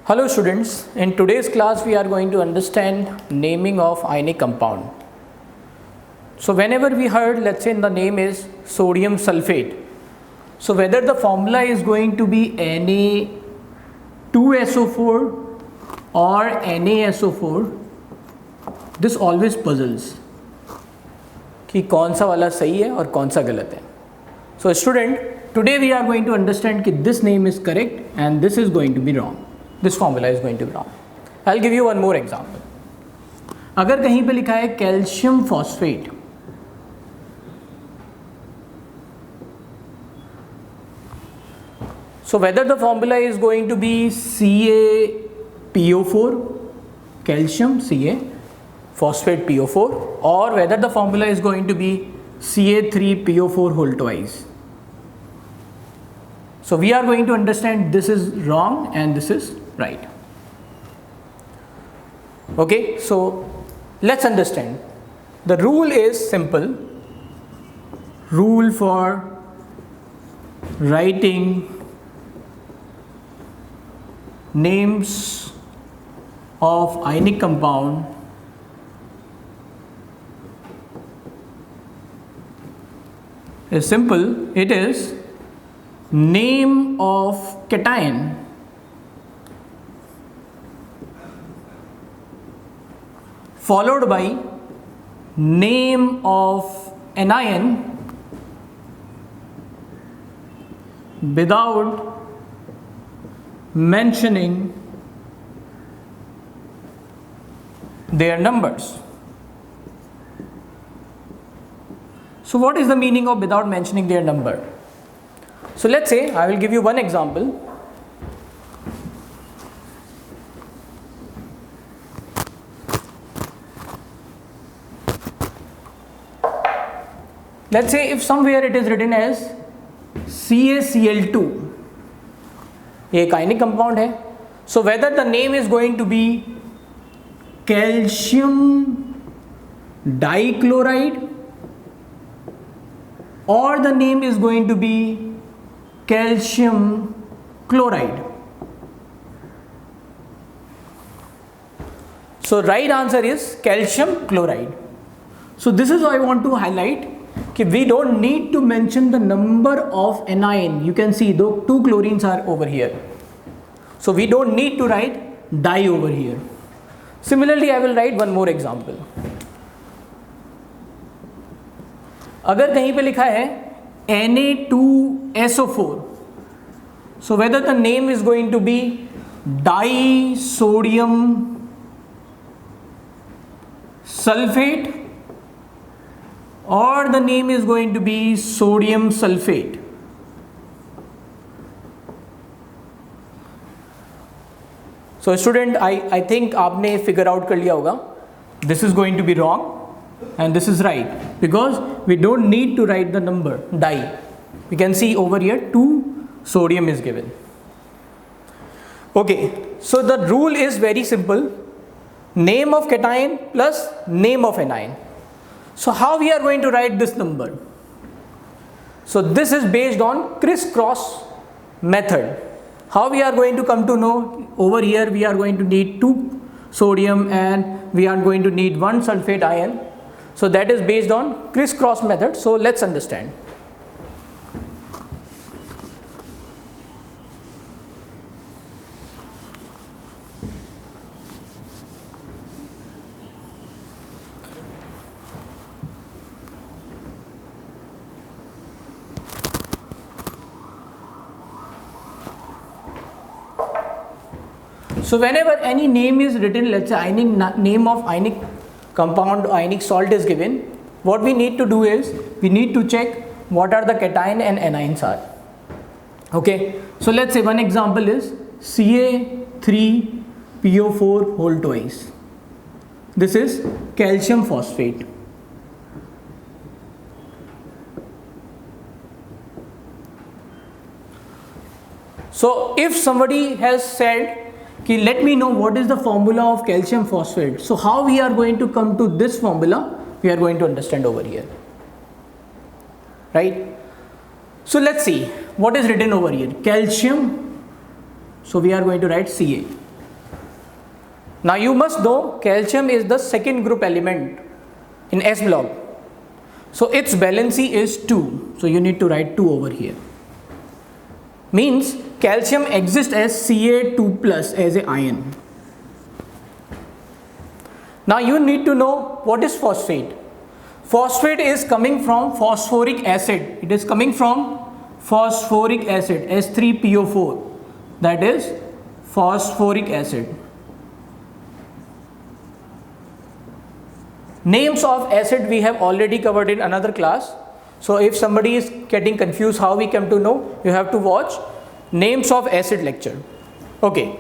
Hello students, in today's class we are going to understand naming of ionic compound. So whenever we heard, let's say the name is sodium sulfate, so whether the formula is going to be Na2SO4 or NaSO4, this always puzzles कि कौन सा वाला सही है और कौन सा गलत है. So student, today we are going to understand कि this name is correct and this is going to be wrong. This formula is going to be wrong. I'll give you one more example. अगर कहीं पे लिखा है calcium phosphate, so whether the formula is going to be CaPO4, calcium Ca, phosphate PO4, or whether the formula is going to be Ca3PO4 whole twice. So we are going to understand this is wrong and this is right. Okay, so let's understand. The rule is simple. Rule for writing names of ionic compound is simple. It is name of cation followed by name of anion without mentioning their numbers. So what is the meaning of without mentioning their number? So let's say I will give you one example. Let's say if somewhere it is written as CaCl2, एक ionic compound है. So whether the name is going to be calcium dichloride or the name is going to be calcium chloride. So right answer is calcium chloride. So this is what I want to highlight, that we don't need to mention the number of anion. You can see though two chlorines are over here. So we don't need to write di over here. Similarly, I will write one more example. अगर कहीं पे लिखा है Na2SO4, so whether the name is going to be disodium sulfate or the name is going to be sodium sulfate. So student, I think आपने figure out कर लिया होगा. This is going to be wrong and this is right because we don't need to write the number di. We can see over here 2 sodium is given. Okay, so the rule is very simple. Name of cation plus name of anion. So how we are going to write this number? So this is based on crisscross method. How we are going to come to know? Over here we are going to need 2 sodium and we are going to need 1 sulfate ion. So that is based on crisscross method. So let's understand. So whenever any name is written, let's say name of ionic compound, ionic salt is given, what we need to do is we need to check what are the cation and anions are. Okay, so let's say one example is Ca3PO4 whole twice. This is calcium phosphate. So if somebody has said, let me know what is the formula of calcium phosphate. So how we are going to come to this formula, we are going to understand over here, right? So let's see what is written over here. Calcium, so we are going to write Ca. Now you must know calcium is the second group element in S block. So its valency is 2. So you need to write 2 over here. Means calcium exists as Ca2 plus as a ion. Now you need to know what is phosphate. Phosphate is coming from phosphoric acid. It is coming from phosphoric acid, S3PO4. That is phosphoric acid. Names of acid we have already covered in another class. So if somebody is getting confused how we come to know, you have to watch names of acid lecture. Okay.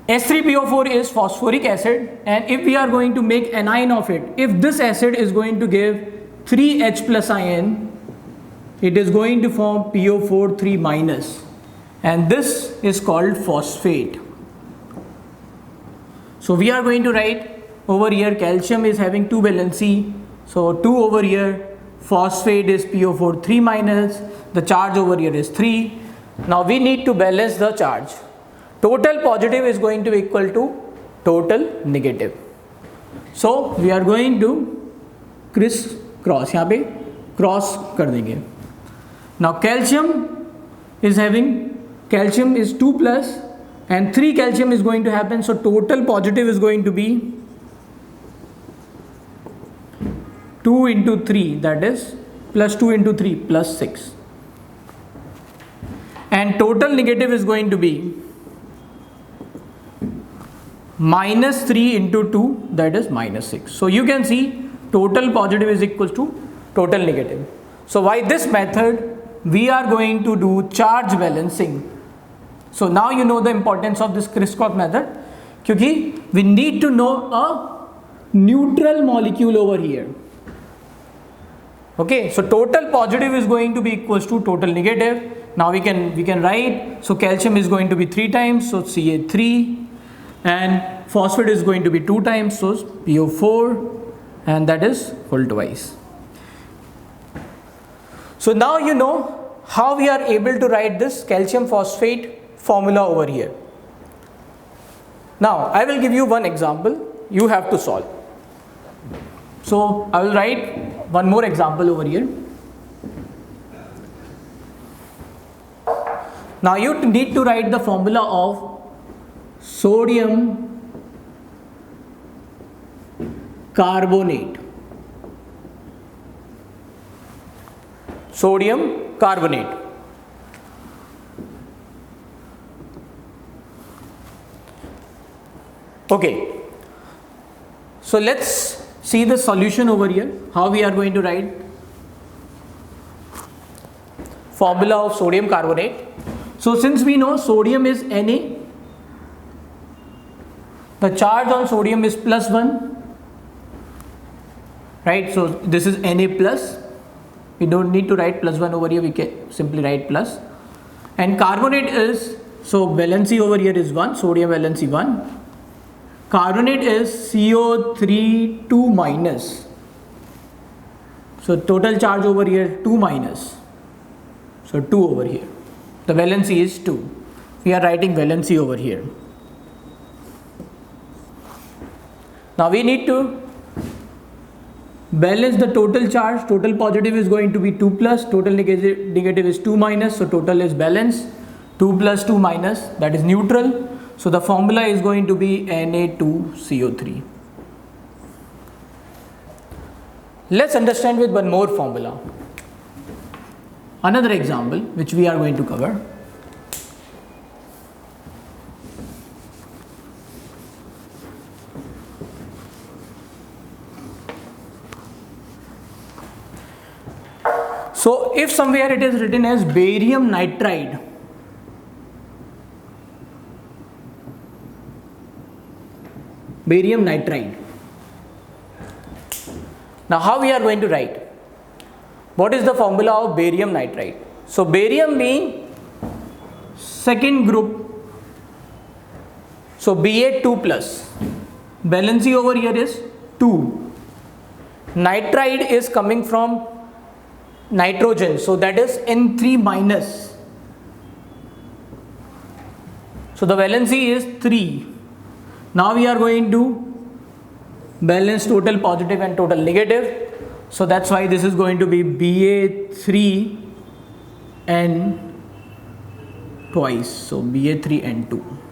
S3PO4 is phosphoric acid, and if we are going to make anion of it, if this acid is going to give 3H plus ion, it is going to form PO4 3 minus, and this is called phosphate. So we are going to write over here calcium is having 2 valency, so 2 over here, phosphate is PO4 3 minus, the charge over here is 3. Now we need to balance the charge. Total positive is going to be equal to total negative. So we are going to crisscross, यहाँ पे cross कर देंगे. Now calcium is 2 plus and 3 calcium is going to happen, so total positive is going to be 2 into 3, that is plus 2 into 3 plus 6, and total negative is going to be minus 3 into 2, that is minus 6. So you can see total positive is equal to total negative. So by this method we are going to do charge balancing. So now you know the importance of this crisscross method, because we need to know a neutral molecule over here. Okay, so total positive is going to be equals to total negative. Now we can write, so calcium is going to be 3 times, so Ca3, and phosphate is going to be 2 times, so PO4, and that is whole twice. So now you know how we are able to write this calcium phosphate formula over here. Now I will give you one example, you have to solve. So I will write one more example over here. Now you need to write the formula of sodium carbonate. Sodium carbonate. Okay. So let's see the solution over here, how we are going to write formula of sodium carbonate. So since we know sodium is Na, the charge on sodium is +1, right? So this is Na plus, we don't need to write +1 over here, we can simply write plus. And carbonate is, so valency over here is 1, sodium valency 1. Carbonate is CO3 2 minus. So total charge over here 2 minus. So 2 over here. The valency is 2. We are writing valency over here. Now we need to balance the total charge. Total positive is going to be 2 plus, total negative is 2 minus, so total is balanced. 2 plus 2 minus, that is neutral. So the formula is going to be Na2CO3. Let's understand with one more formula. Another example which we are going to cover. So if somewhere it is written as barium nitride, barium nitride. Now how we are going to write? What is the formula of barium nitride? So barium being second group, so Ba2 plus, valency over here is 2. Nitride is coming from nitrogen, so that is N3 minus. So the valency is 3. Now we are going to balance total positive and total negative. So that's why this is going to be Ba3 and twice. So Ba3 and 2.